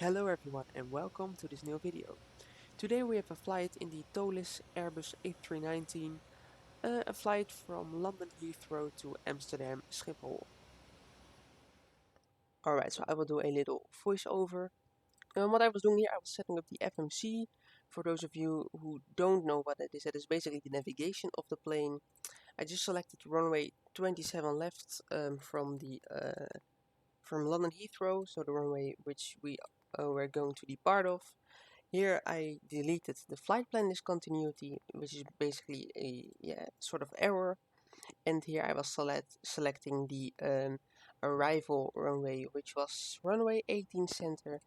Hello everyone and welcome to this new video. Today we have a flight in the toliss Airbus A319, a flight from London Heathrow to Amsterdam Schiphol. Alright, so I will do a little voiceover. What I was doing here, I was setting up the FMC. For those of you who don't know what that is basically the navigation of the plane. I just selected runway 27 left from London Heathrow, so the runway which we were going to depart of. Here I deleted the flight plan discontinuity, which is basically a sort of error. And here I was selecting the arrival runway, which was runway 18 center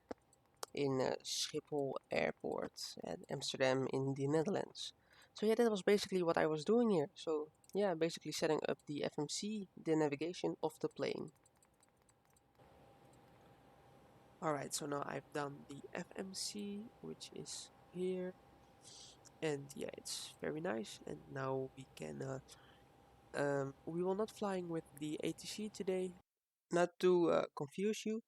in Schiphol Airport at Amsterdam in the Netherlands. So yeah, that was basically what I was doing here. So yeah, basically setting up the FMC, the navigation of the plane. Alright, so now I've done the FMC, which is here. And yeah, it's very nice. And now we can we will not flying with the ATC today. Not to confuse you,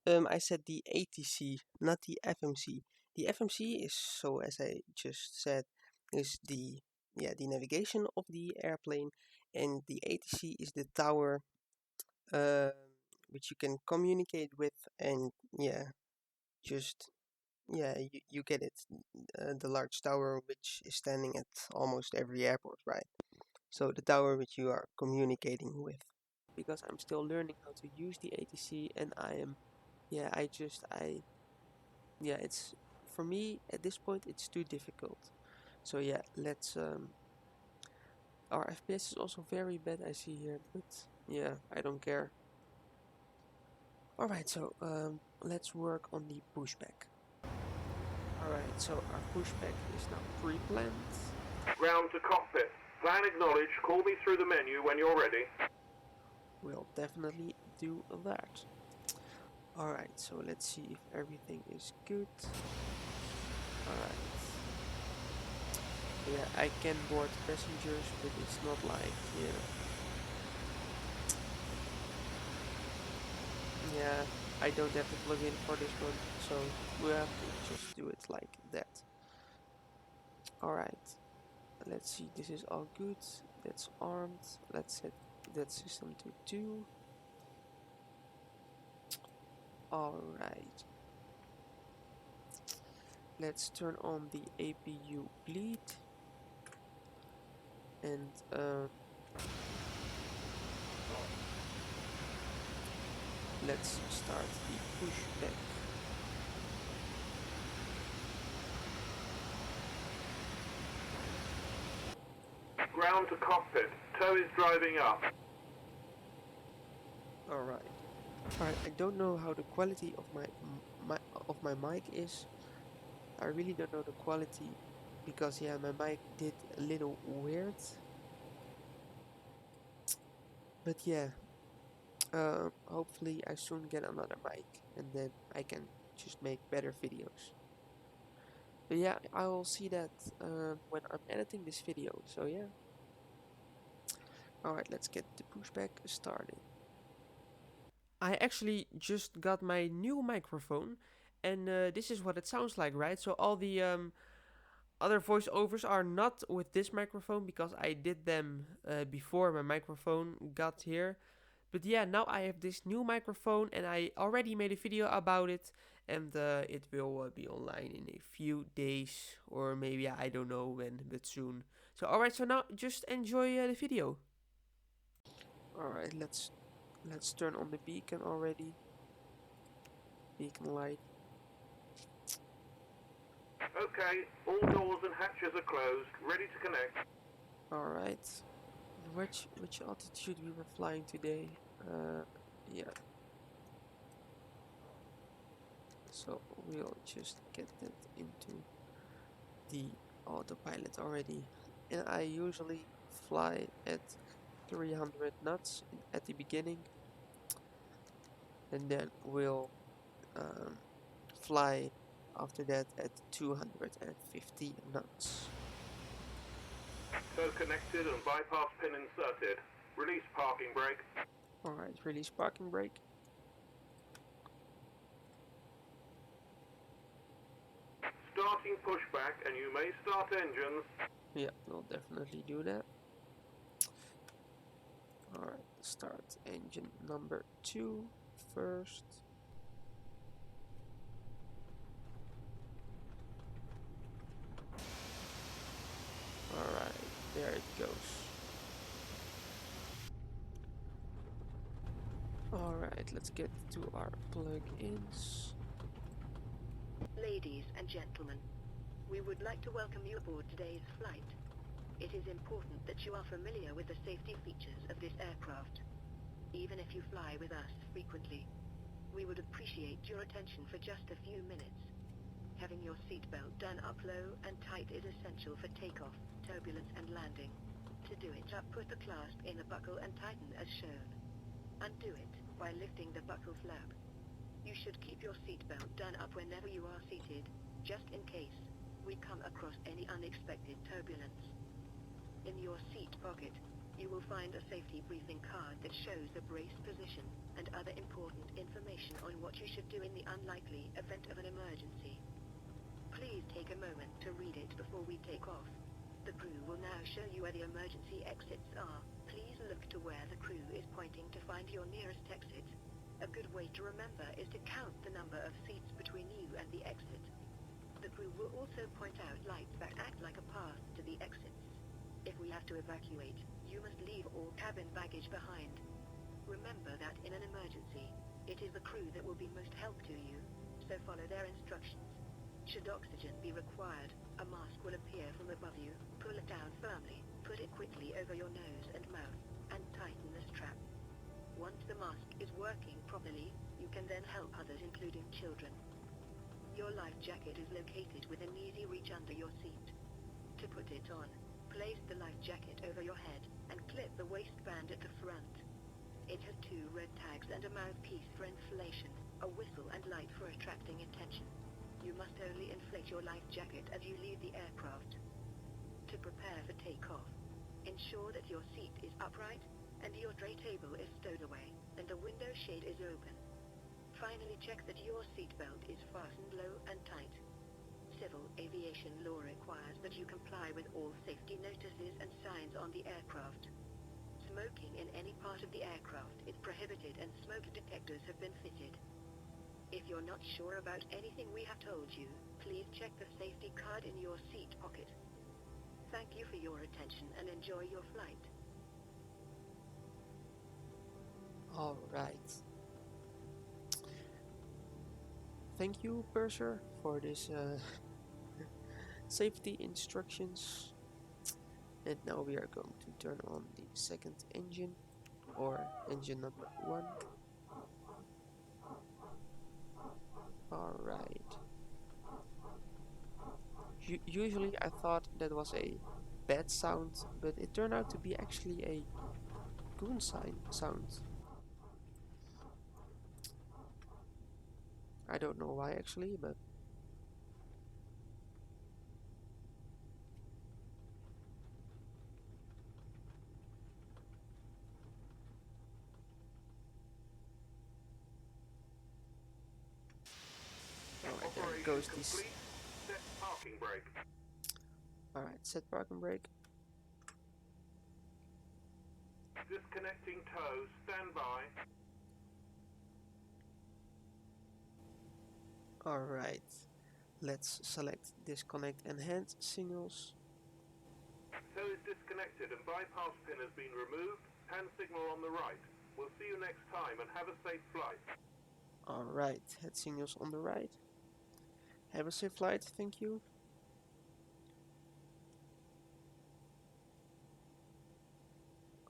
I said the ATC, not the FMC. The FMC is, so as I just said, is the navigation of the airplane, and the ATC is the tower which you can communicate with, and you get it. The large tower which is standing at almost every airport, right? So the tower which you are communicating with. Because I'm still learning how to use the ATC, and it's, for me at this point it's too difficult. So yeah, let's our FPS is also very bad, I see here, but yeah, I don't care. Alright, so let's work on the pushback. Alright, so our pushback is now pre-planned. Ground to cockpit. Plan acknowledged. Call me through the menu when you're ready. We'll definitely do that. Alright, so let's see if everything is good. Alright. Yeah, I can board passengers, but it's not like, yeah, I don't have to plug in for this one, so we have to just do it like that. Alright, let's see, this is all good. That's armed. Let's set that system to 2. Alright. Let's turn on the APU bleed. And let's start the pushback. Ground to cockpit. Tow is driving up. Alright. I don't know how the quality of my mic is. I really don't know the quality because yeah, my mic did a little weird. But yeah, hopefully I soon get another mic and then I can just make better videos. But yeah, I will see that when I'm editing this video. So yeah. Alright, let's get the pushback started. I actually just got my new microphone, and this is what it sounds like, right? So all the other voiceovers are not with this microphone because I did them before my microphone got here. But yeah, now I have this new microphone and I already made a video about it, and it will be online in a few days, or maybe I don't know when, but soon. So alright, so now just enjoy the video. Alright, let's turn on the beacon already. Beacon light. Okay, all doors and hatches are closed. Ready to connect. Alright. Which altitude we were flying today? Yeah. So we'll just get that into the autopilot already. And I usually fly at 300 knots at the beginning, and then we'll fly after that at 250 knots. Tow connected and bypass pin inserted. Release parking brake. Alright, release parking brake. starting pushback and you may start engines. Yeah, we'll definitely do that. Alright, start engine number 2 first. Alright, there it goes. Alright, let's get to our plugins. Ladies and gentlemen, we would like to welcome you aboard today's flight. It is important that you are familiar with the safety features of this aircraft. Even if you fly with us frequently, we would appreciate your attention for just a few minutes. Having your seatbelt done up low and tight is essential for takeoff, turbulence and landing. To do it, put the clasp in the buckle and tighten as shown. Undo it by lifting the buckle flap. You should keep your seatbelt done up whenever you are seated, just in case we come across any unexpected turbulence. In your seat pocket, you will find a safety briefing card that shows the brace position and other important information on what you should do in the unlikely event of an emergency. Please take a moment to read it before we take off. The crew will now show you where the emergency exits are. Please look to where the crew is pointing to find your nearest exit. A good way to remember is to count the number of seats between you and the exit. The crew will also point out lights that act like a path to the exits. If we have to evacuate, you must leave all cabin baggage behind. Remember that in an emergency, it is the crew that will be most help to you, so follow their instructions. Should oxygen be required, a mask will appear from above you. Pull it down firmly, put it quickly over your nose and mouth, and tighten the strap. Once the mask is working properly, you can then help others, including children. Your life jacket is located within easy reach under your seat. To put it on, place the life jacket over your head and clip the waistband at the front. It has 2 red tags and a mouthpiece for inflation, a whistle and light for attracting attention. You must only inflate your life jacket as you leave the aircraft. To prepare for takeoff, ensure that your seat is upright and your tray table is stowed away and the window shade is open. Finally, check that your seatbelt is fastened low and tight. Civil aviation law requires that you comply with all safety notices and signs on the aircraft. Smoking in any part of the aircraft is prohibited and smoke detectors have been fitted. If you're not sure about anything we have told you, please check the safety card in your seat pocket. Thank you for your attention and enjoy your flight. Alright. Thank you, Purser, for this safety instructions. And now we are going to turn on the second engine, or engine number 1. Alright. Usually I thought that was a bad sound, but it turned out to be actually a good sound. I don't know why actually, but alright, there Operation goes complete. this. Set parking brake. Alright, set parking brake. Disconnecting tows. Stand by. Alright, let's select disconnect and hand signals. Tow is disconnected and bypass pin has been removed. Hand signal on the right. We'll see you next time and have a safe flight. Alright, head signals on the right. Have a safe flight, thank you.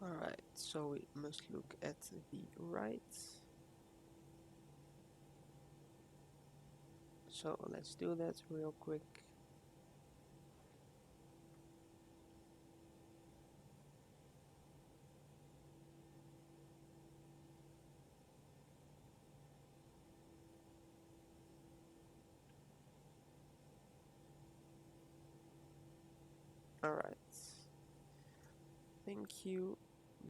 Alright, so we must look at the right. So let's do that real quick. Alright. Thank you.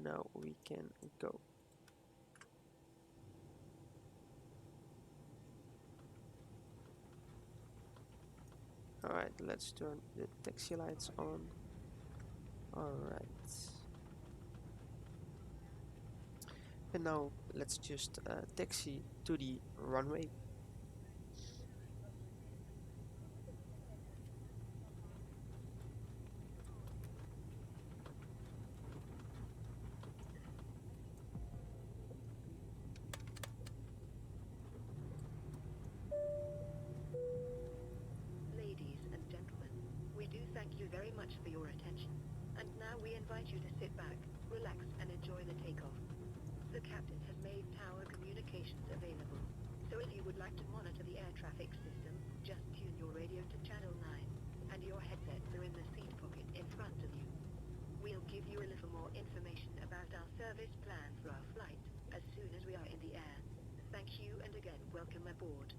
Now we can go. Alright, let's turn the taxi lights on. Alright. And now let's just taxi to the runway. Ladies and gentlemen, we do thank you very much for your attention. And now we invite you to sit back, relax, and enjoy the takeoff. The captain has made tower communications available, so if you would like to monitor the air traffic system, just tune your radio to channel 9, and your headsets are in the seat pocket in front of you. We'll give you a little more information about our service plan for our flight as soon as we are in the air. Thank you, and again, welcome aboard.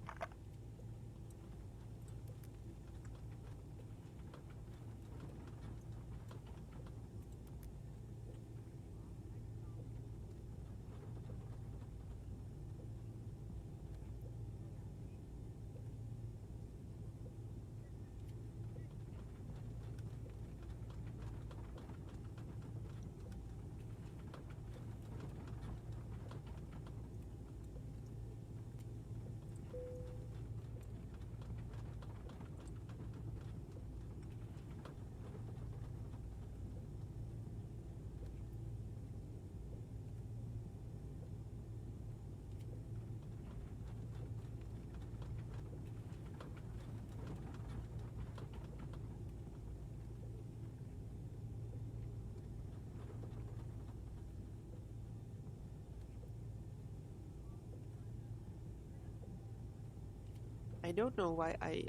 I don't know why I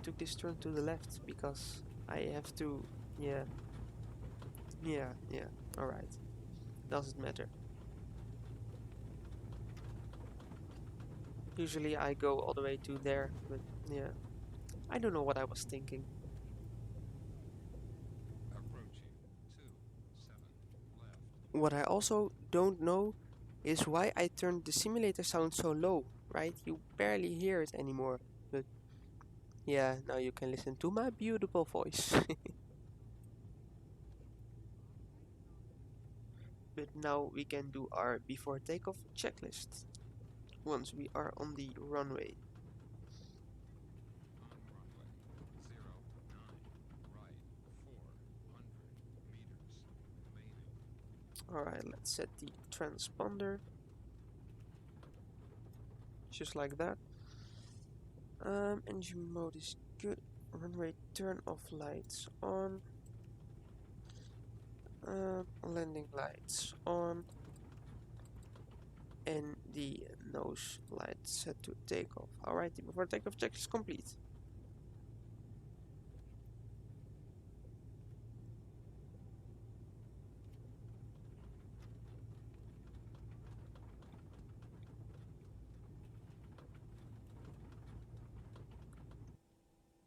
took this turn to the left, because I have to, yeah, alright, doesn't matter. Usually I go all the way to there, but yeah, I don't know what I was thinking. Approaching 27 left. What I also don't know is why I turned the simulator sound so low, right? You barely hear it anymore, but yeah, now you can listen to my beautiful voice. But now we can do our before takeoff checklist once we are on the runway. On runway 09, right 400 meters remaining. Alright, let's set the transponder. Just like that. Engine mode is good. Runway turn off lights on. Landing lights on. And the nose light set to takeoff. Alright, the before takeoff check is complete.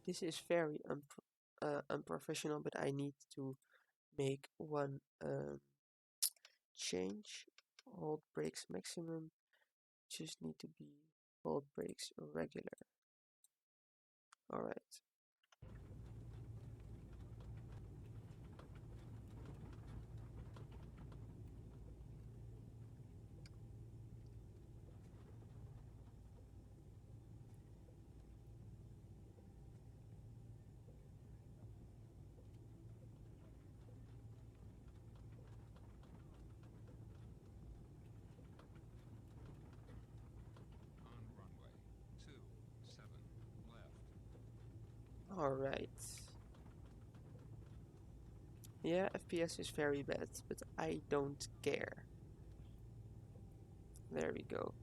This is very unprofessional, but I need to make one change. Hold brakes maximum. Just need to be hold brakes regular. Alright. On runway 27 left. Alright. Yeah, FPS is very bad, but I don't care. There we go.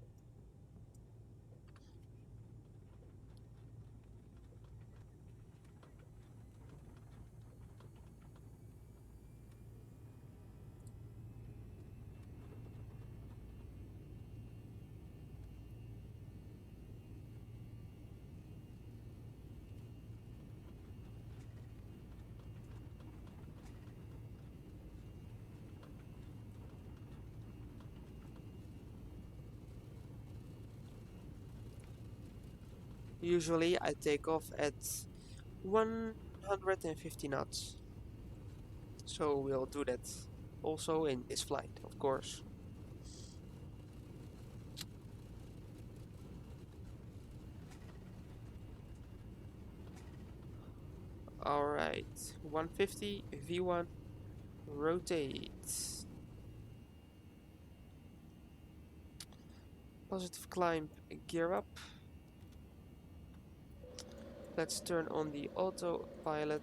Usually I take off at 150 knots. So we'll do that also in this flight, of course. Alright, 150, V1, rotate. Positive climb, gear up. Let's turn on the autopilot.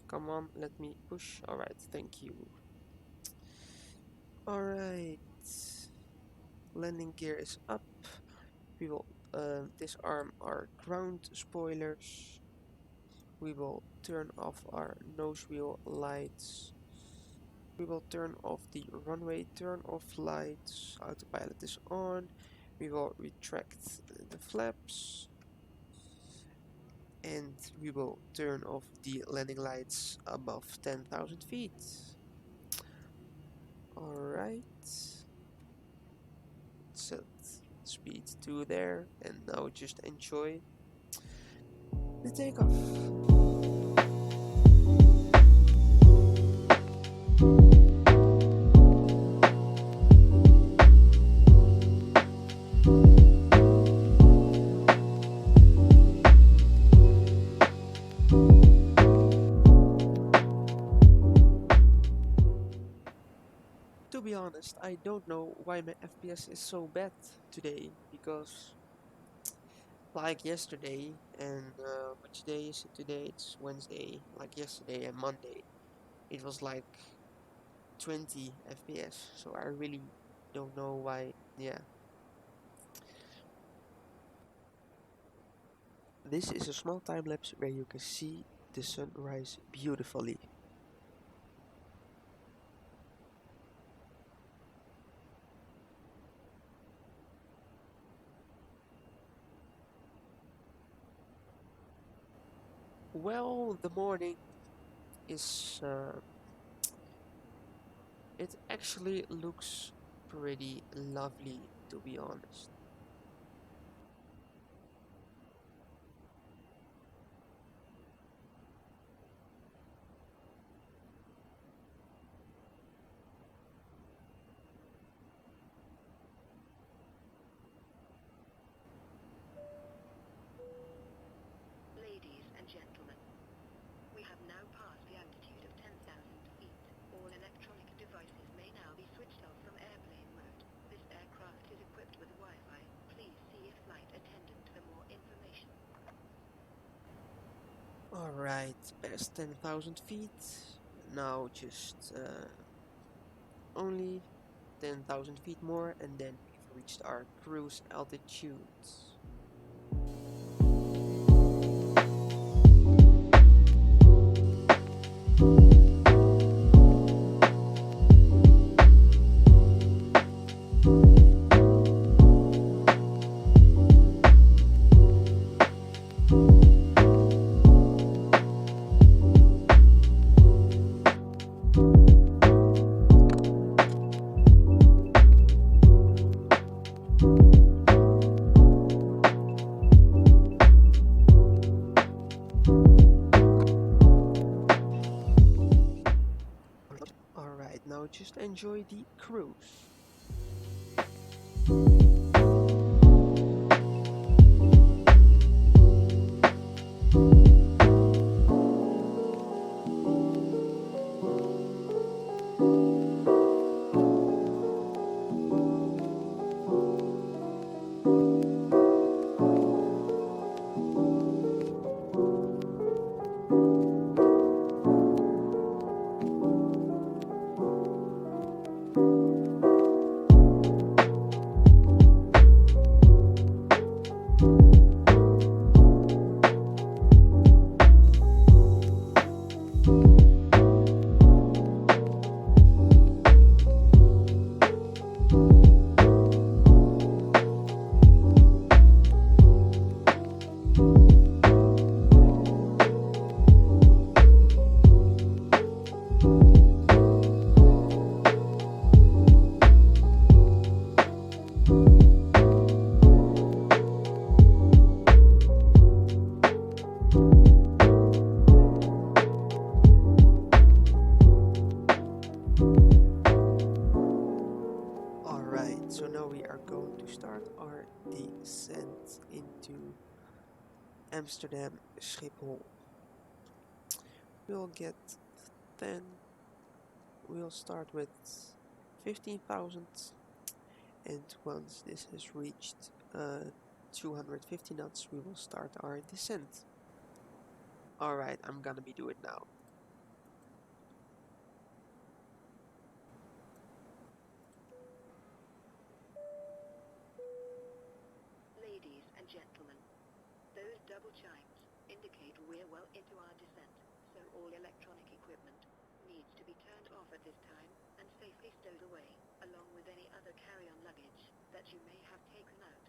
Come on, let me push. Alright, thank you. Alright. Landing gear is up. We will disarm our ground spoilers. We will turn off our nose wheel lights. We will turn off the runway turn off lights. Autopilot is on. We will retract the flaps. And we will turn off the landing lights above 10,000 feet. Alright. Set speed to there, and now just enjoy the takeoff. To be honest, I don't know why my FPS is so bad today, because like yesterday and which day is it today? It's Wednesday. Like yesterday and Monday, it was like 20 FPS. So I really don't know why. Yeah. This is a small time lapse where you can see the sunrise beautifully. Well, the morning is it actually looks pretty lovely, to be honest. Ladies and gentlemen, we have now passed the altitude of 10,000 feet. All electronic devices may now be switched off from airplane mode. This aircraft is equipped with Wi-Fi. Please see a flight attendant for more information. Alright, past 10,000 feet. Now just only 10,000 feet more, and then we've reached our cruise altitude. Alright, now just enjoy the cruise. Amsterdam, Schiphol. We'll get 10. We'll start with 15,000, and once this has reached 250 knots, we will start our descent. Alright, I'm gonna do it now. Ladies and gentlemen, those double chimes indicate we're well into our descent, so all electronic equipment needs to be turned off at this time and safely stowed away, along with any other carry-on luggage that you may have taken out.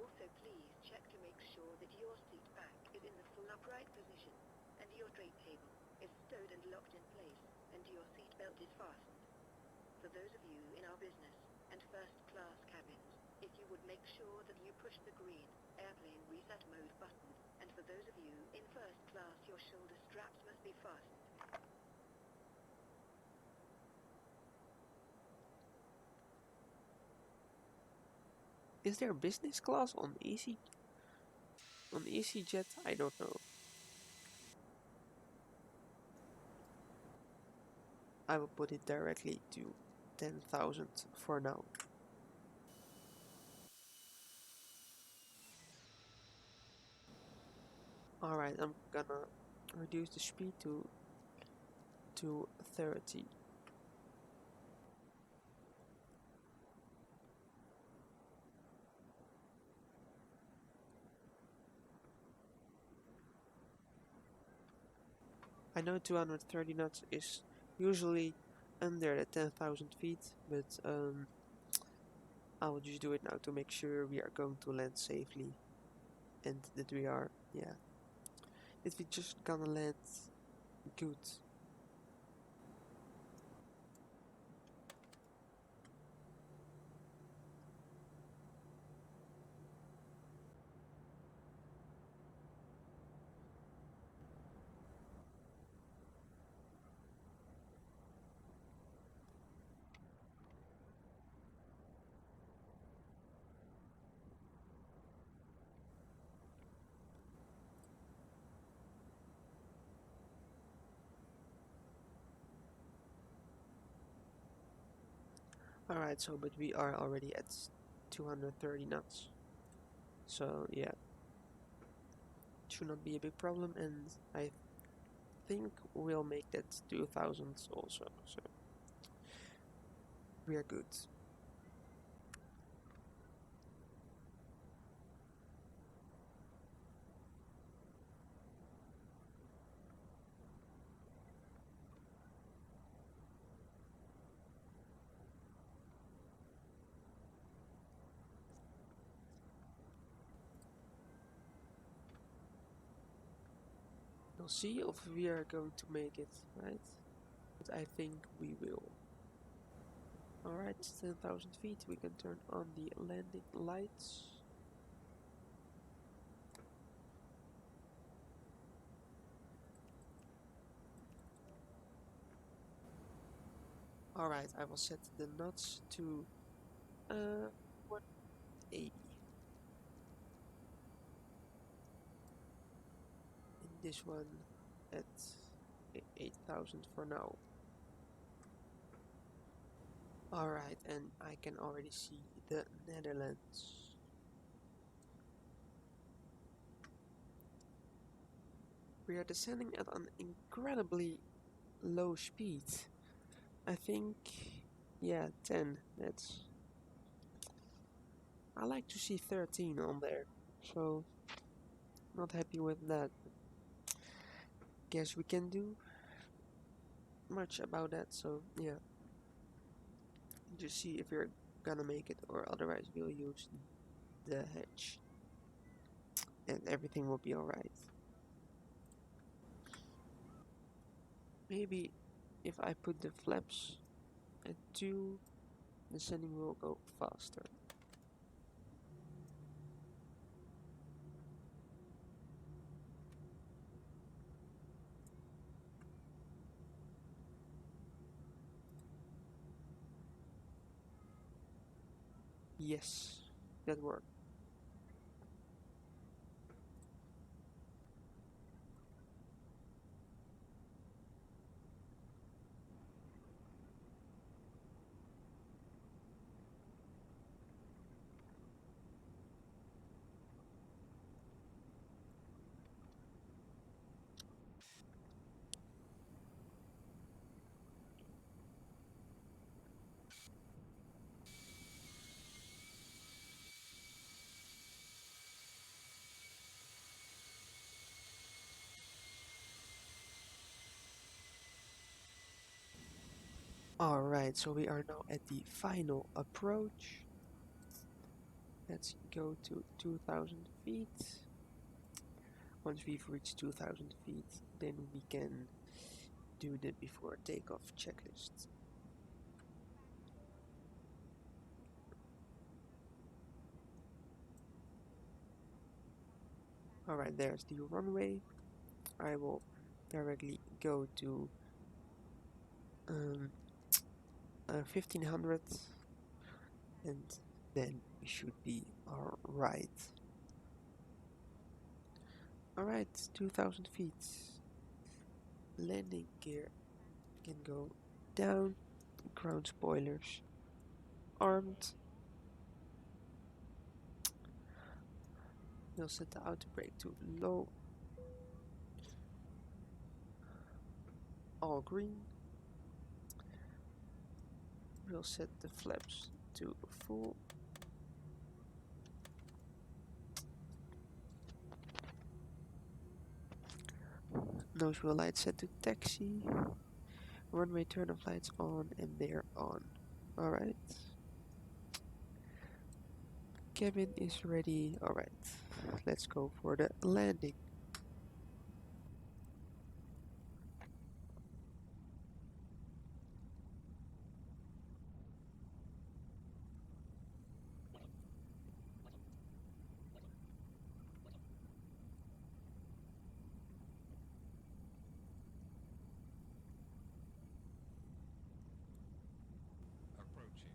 Also, please check to make sure that your seat back is in the full upright position and your tray table is stowed and locked in place and your seat belt is fastened. For those of you in our business and first class cabins, if you would make sure that you push the green airplane reset mode button, and for those of you in first class, your shoulder straps must be fastened. Is there business class on EasyJet? I don't know. I will put it directly to 10,000 for now. Alright, I'm gonna reduce the speed to 30. I know 230 knots is usually under the 10,000 feet, but I will just do it now to make sure we are going to land safely and that we are, yeah, that we just gonna land good. Alright, so but we are already at 230 knots. So yeah, should not be a big problem, and I think we'll make that 2000 also, so we are good. We'll see if we are going to make it, right? But I think we will. Alright, 10,000 feet, we can turn on the landing lights. Alright, I will set the knots to 180. And this one at 8,000 for now. Alright, and I can already see the Netherlands. We are descending at an incredibly low speed. I think, yeah, 10. That's. I like to see 13 on there, so not happy with that. Guess we can do much about that, so yeah. Just see if we're gonna make it, or otherwise we'll use the hedge. And everything will be alright. Maybe if I put the flaps at 2, the sending will go faster. Yes, that worked. Alright, so we are now at the final approach. Let's go to 2000 feet. Once we've reached 2000 feet, then we can do the before takeoff checklist. Alright, there's the runway. I will directly go to 1500 and then we should be alright. Alright, 2000 feet. Landing gear can go down. Ground spoilers armed. We'll set the auto brake to low. All green. We'll set the flaps to full. Nose wheel lights set to taxi. Runway turn off lights on and they're on. Alright. Cabin is ready. Alright. Let's go for the landing. Approaching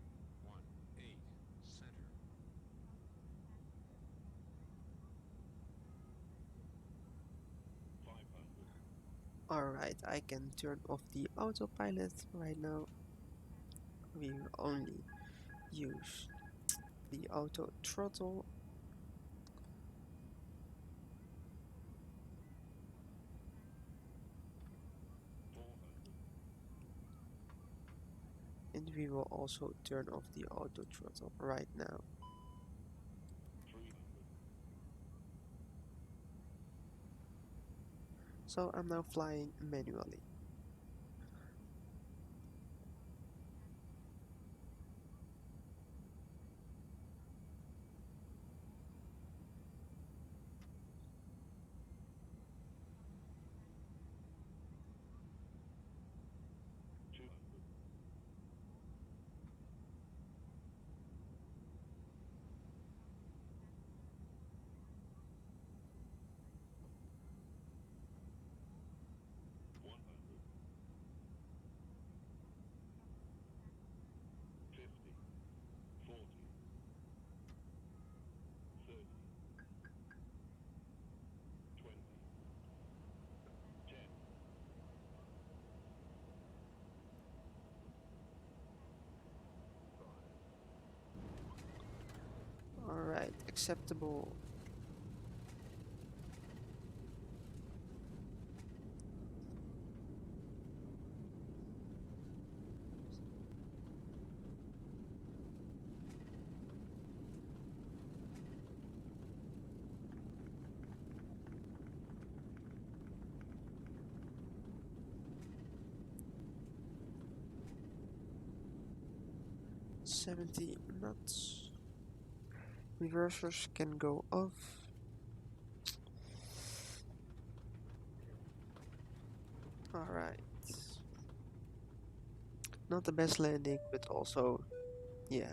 18 center. Alright, I can turn off the autopilot right now. We will only use the auto throttle. And we will also turn off the auto throttle right now. So I'm now flying manually. Alright, acceptable. $70 knots. Reversers can go off. Alright. Not the best landing, but also, yeah.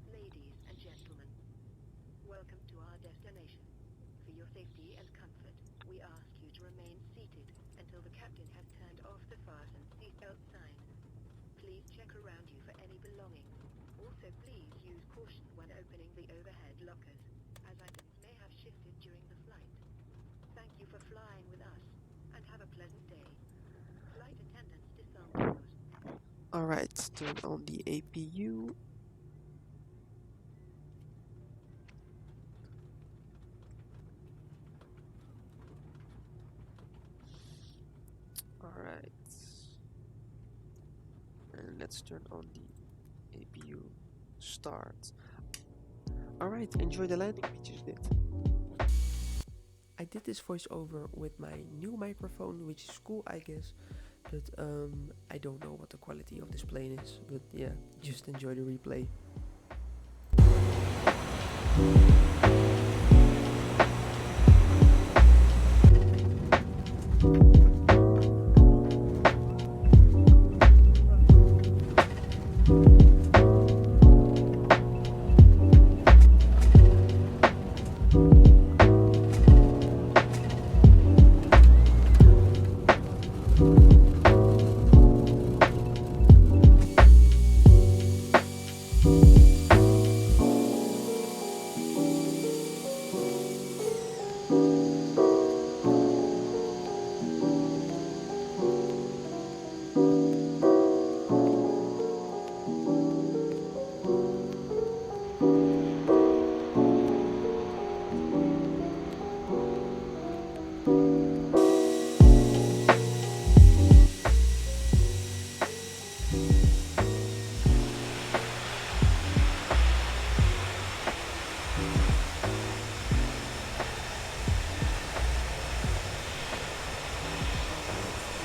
Ladies and gentlemen, welcome to our destination. For your safety and comfort, we ask you to remain seated until the captain has turned off the fasten seatbelt sign. Please check around you for any belongings. Also, please use caution when opening the overhead lockers, as items may have shifted during the flight. Thank you for flying with us, and have a pleasant day. Flight attendants disarm doors. Alright, turn on the APU. Alright. And let's turn on the APU start. Alright, enjoy the landing we just did. I did this voiceover with my new microphone, which is cool, I guess. But I don't know what the quality of this plane is. But yeah, just enjoy the replay.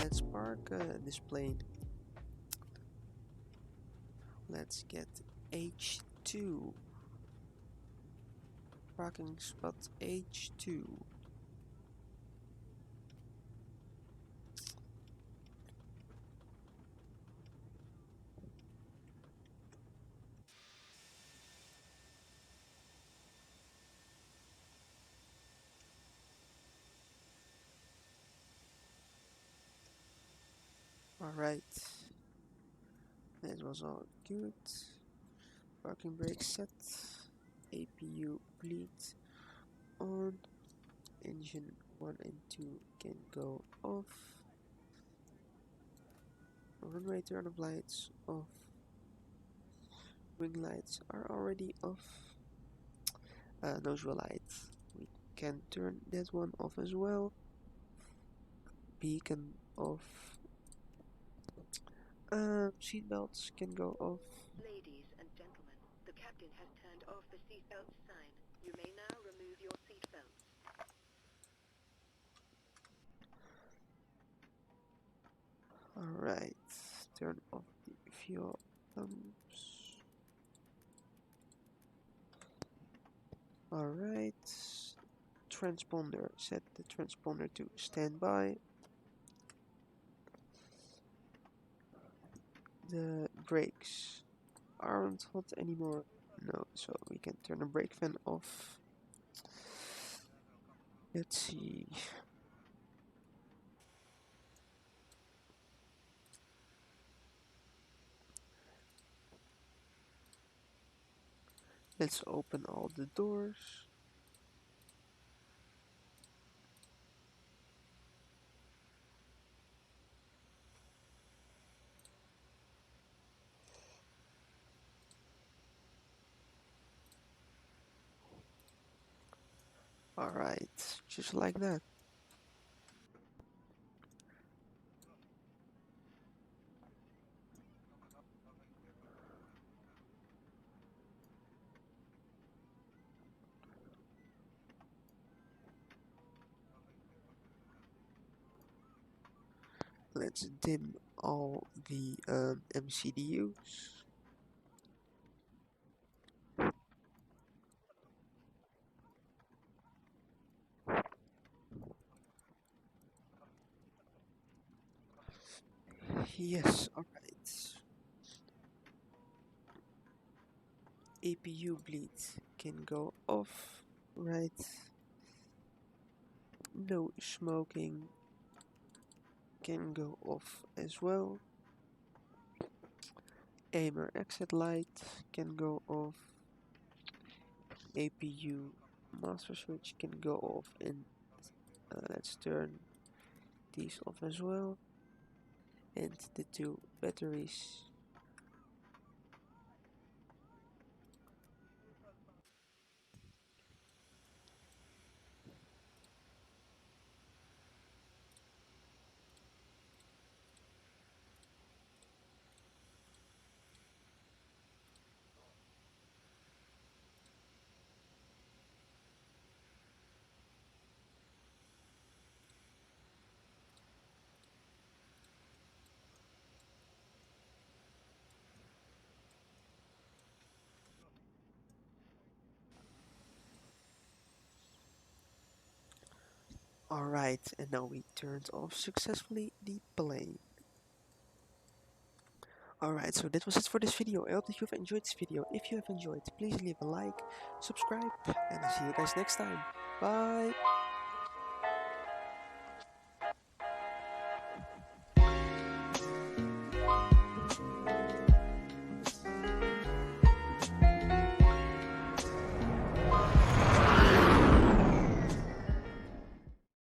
Let's park this plane. Let's get H2. Parking spot H2. Alright. That was all good. Parking brake set. APU bleed on. Engine 1 and 2 can go off. Runway turn of lights off. Wing lights are already off. Nose wheel light. We can turn that one off as well. Beacon off. Seatbelts can go off. Ladies and gentlemen, the captain has turned off the seatbelt sign. You may now remove your seatbelts. Alright, turn off the fuel pumps. Alright, transponder, set the transponder to standby. The brakes aren't hot anymore. No, so we can turn the brake fan off. Let's see. Let's open all the doors. Alright, just like that. Let's dim all the MCDUs. Yes, alright. APU bleed can go off, right? No smoking can go off as well. Aimer exit light can go off. APU master switch can go off, and let's turn these off as well. And the two batteries. Alright, and now we turned off successfully the plane. Alright, so that was it for this video. I hope that you've enjoyed this video. If you have enjoyed, please leave a like, subscribe, and I'll see you guys next time. Bye!